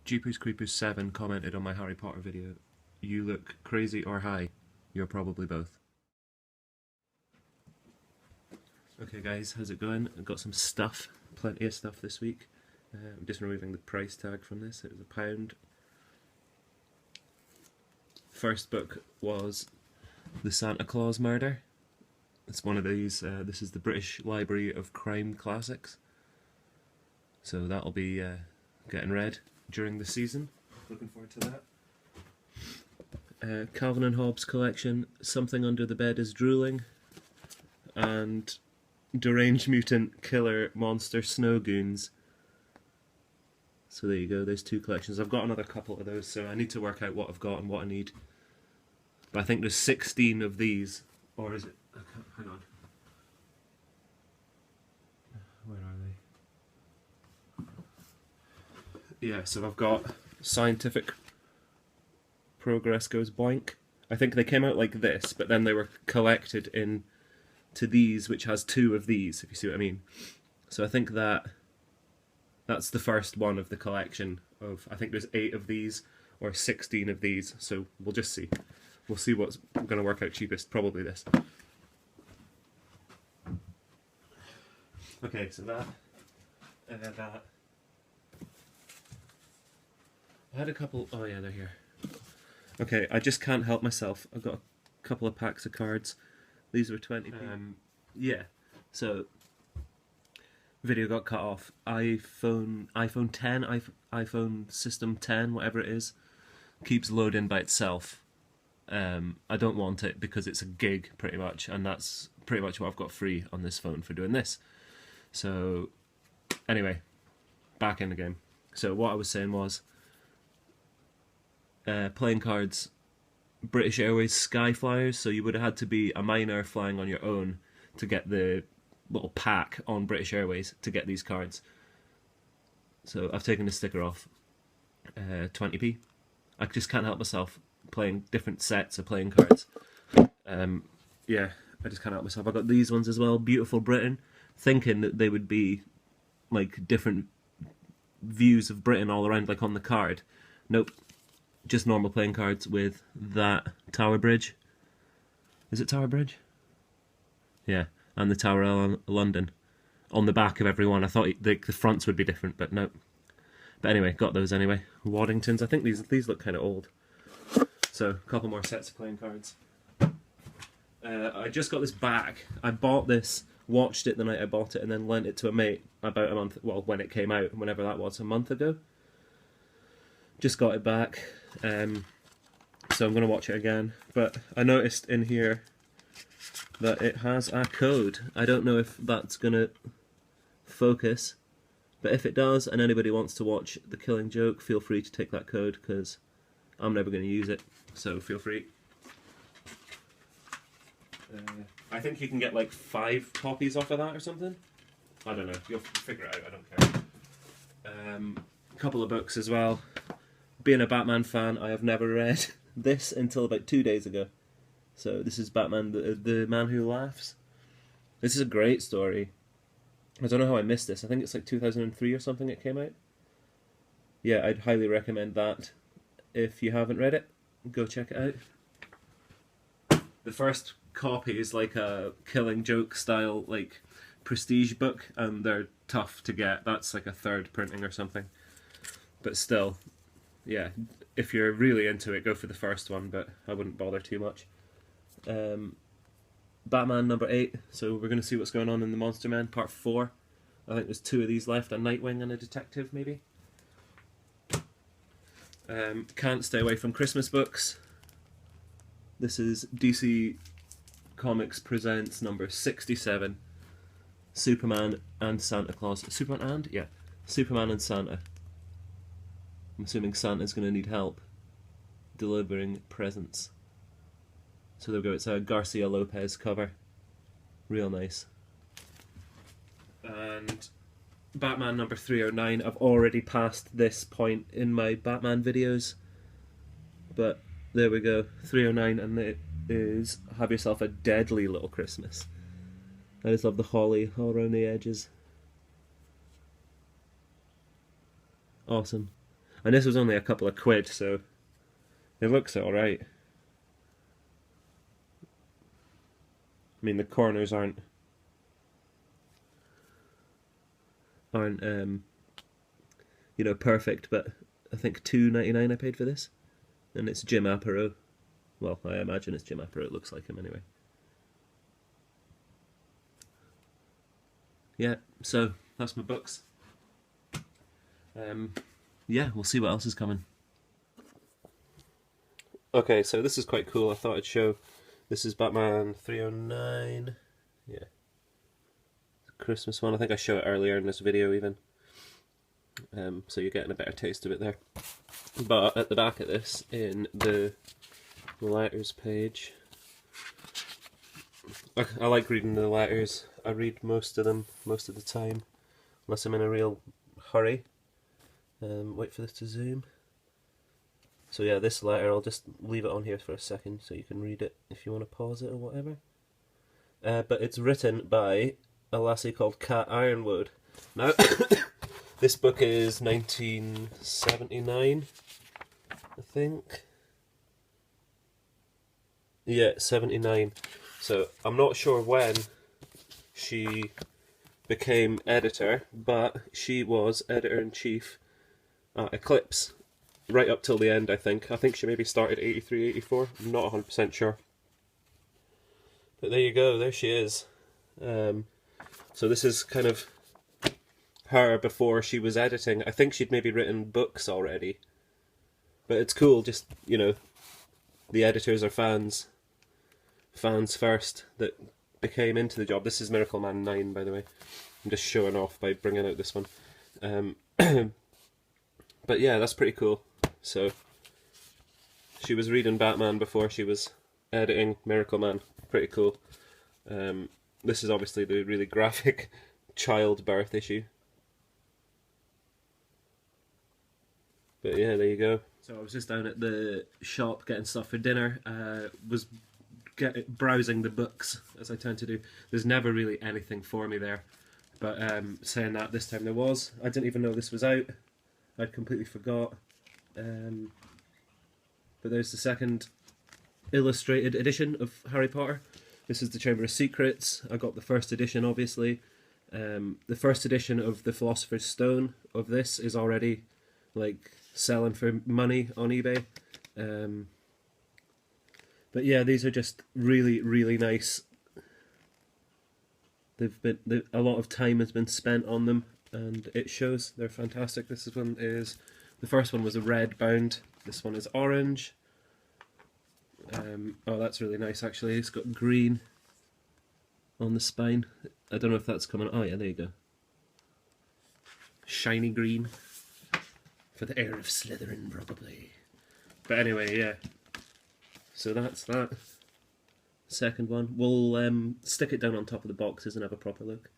Jeepers Creepers 7 commented on my Harry Potter video, "You look crazy or high. You're probably both." Okay guys, how's it going? I've got some stuff, plenty of stuff this week. I'm just removing the price tag from this, it was £1. First book was The Santa Claus Murder. It's one of these, this is the British Library of Crime Classics. So that'll be getting read during the season. Looking forward to that. Calvin and Hobbes collection, Something Under the Bed is Drooling, and Deranged Mutant Killer Monster Snow Goons. So there you go, there's two collections. I've got another couple of those, so I need to work out what I've got and what I need. But I think there's 16 of these, or is it? Hang on. Where are they? Yeah, so I've got Scientific Progress Goes Blank. I think they came out like this, but then they were collected in to these, which has two of these, if you see what I mean. So I think that's the first one of the collection of, I think there's 8 of these or 16 of these, so we'll just see. We'll see what's going to work out cheapest, probably this. Okay, so that. I had a couple, oh yeah, they're here. Okay, I just can't help myself. I've got a couple of packs of cards. These were 20p. Yeah, so video got cut off. iPhone 10, iPhone System 10, whatever it is, keeps loading by itself. I don't want it because it's a gig pretty much, and that's pretty much what I've got free on this phone for doing this. So anyway, back in the game. So what I was saying was, playing cards, British Airways Skyflyers, so you would have had to be a minor flying on your own to get the little pack on British Airways to get these cards. So I've taken the sticker off. 20p. I just can't help myself playing different sets of playing cards. Yeah, I just can't help myself. I got these ones as well, Beautiful Britain, thinking that they would be like different views of Britain all around, like on the card. Nope. Just normal playing cards with that Tower Bridge. Is it Tower Bridge? Yeah, and the Tower of London on the back of every one. I thought the fronts would be different, but no. But anyway, got those anyway. Waddingtons. I think these look kind of old. So, a couple more sets of playing cards. I just got this back. I bought this, watched it the night I bought it, and then lent it to a mate about a month, well, when it came out, whenever that was, a month ago. Just got it back, so I'm going to watch it again. But I noticed in here that it has a code. I don't know if that's going to focus, but if it does and anybody wants to watch The Killing Joke, feel free to take that code, because I'm never going to use it, so feel free. I think you can get like 5 copies off of that or something. I don't know, you'll figure it out, I don't care. A couple of books as well. Being a Batman fan, I have never read this until about 2 days ago. So this is Batman, the Man Who Laughs. This is a great story. I don't know how I missed this. I think it's like 2003 or something it came out. Yeah, I'd highly recommend that. If you haven't read it, go check it out. The first copy is like a Killing Joke style, like, prestige book, and they're tough to get. That's like a 3rd printing or something. But still, yeah, if you're really into it, go for the first one, but I wouldn't bother too much. Batman number 8, so we're going to see what's going on in the Monster Men, part 4. I think there's 2 of these left, a Nightwing and a Detective, maybe. Can't stay away from Christmas books. This is DC Comics Presents number 67, Superman and Santa Claus. Superman and? Yeah, Superman and Santa. I'm assuming Santa's going to need help delivering presents. So there we go, it's a Garcia Lopez cover. Real nice. And Batman number 309. I've already passed this point in my Batman videos. But there we go, 309, and it is Have Yourself a Deadly Little Christmas. I just love the holly all around the edges. Awesome. And this was only a couple of quid, so it looks alright. I mean, the corners aren't you know, perfect, but I think $2.99 I paid for this, and it's Jim Aparo. Well, I imagine it's Jim Aparo. It looks like him anyway. Yeah, so that's my books. Yeah, we'll see what else is coming. Okay, so this is quite cool. I thought I'd show. This is Batman 309. Yeah. Christmas one. I think I showed it earlier in this video even. So you're getting a better taste of it there. But at the back of this, in the letters page, I like reading the letters. I read most of them most of the time, unless I'm in a real hurry. Wait for this to zoom. So yeah, this letter, I'll just leave it on here for a second so you can read it if you want to pause it or whatever. But it's written by a lassie called Cat Ironwood. Now, this book is 1979, I think. Yeah, 79. So I'm not sure when she became editor, but she was editor-in-chief at Eclipse right up till the end, I think. I think she maybe started 83, 84. I'm not 100% sure. But there you go, there she is. So this is kind of her before she was editing. I think she'd maybe written books already. But it's cool, just, you know, the editors are fans first that became into the job. This is Miracle Man 9, by the way. I'm just showing off by bringing out this one. But yeah, that's pretty cool. So, she was reading Batman before she was editing Miracle Man. Pretty cool. This is obviously the really graphic childbirth issue. But yeah, there you go. So I was just down at the shop getting stuff for dinner. Was browsing the books, as I tend to do. There's never really anything for me there. But saying that, this time there was. I didn't even know this was out. I'd completely forgot. But there's the second illustrated edition of Harry Potter. This is the Chamber of Secrets. I got the first edition, obviously. The first edition of the Philosopher's Stone of this is already like selling for money on eBay. But yeah, these are just really, really nice. A lot of time has been spent on them, and it shows. They're fantastic. This one is, the first one was a red bound. This one is orange. Oh, that's really nice actually. It's got green on the spine. I don't know if that's coming. Oh yeah, there you go. Shiny green for the heir of Slytherin, probably. But anyway, yeah. So that's that. Second one. We'll stick it down on top of the boxes and have a proper look.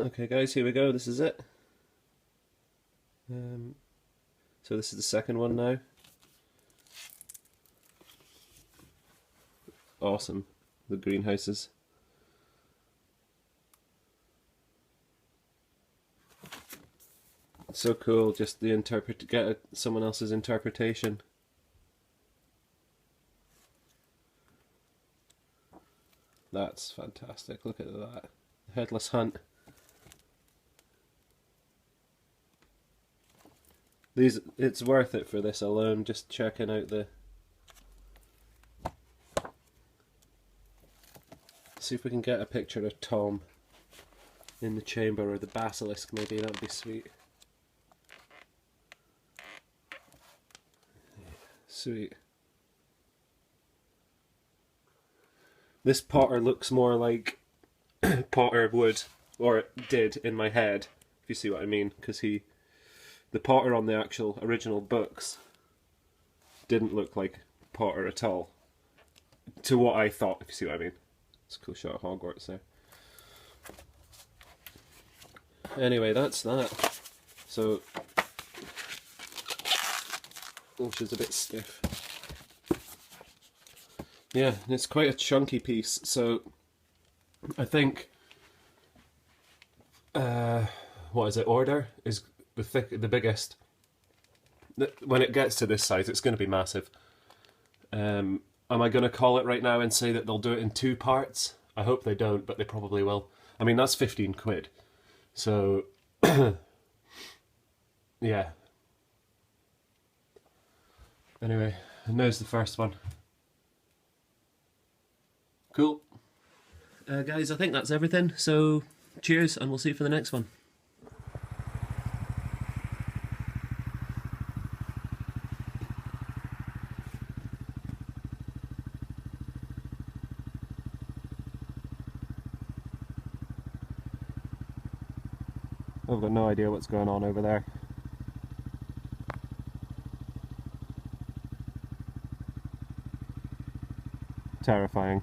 Okay guys, here we go. This is it. So this is the second one now. Awesome. The greenhouses. So cool, just the get someone else's interpretation. That's fantastic. Look at that. Headless Hunt. It's worth it for this alone, just checking out the... See if we can get a picture of Tom in the chamber, or the basilisk maybe, that would be sweet. Sweet. This Potter looks more like Potter would, or it did in my head, if you see what I mean, because the Potter on the actual original books didn't look like Potter at all, to what I thought, if you see what I mean. It's a cool shot of Hogwarts there. Anyway, that's that. So, oh, she's a bit stiff. Yeah, it's quite a chunky piece, so I think what is it, order is the biggest. When it gets to this size, it's going to be massive. Am I going to call it right now and say that they'll do it in 2 parts? I hope they don't, but they probably will. I mean, that's 15 quid. So, yeah. Anyway, and there's the first one. Cool. Guys, I think that's everything. So, cheers, and we'll see you for the next one. I've got no idea what's going on over there. Terrifying.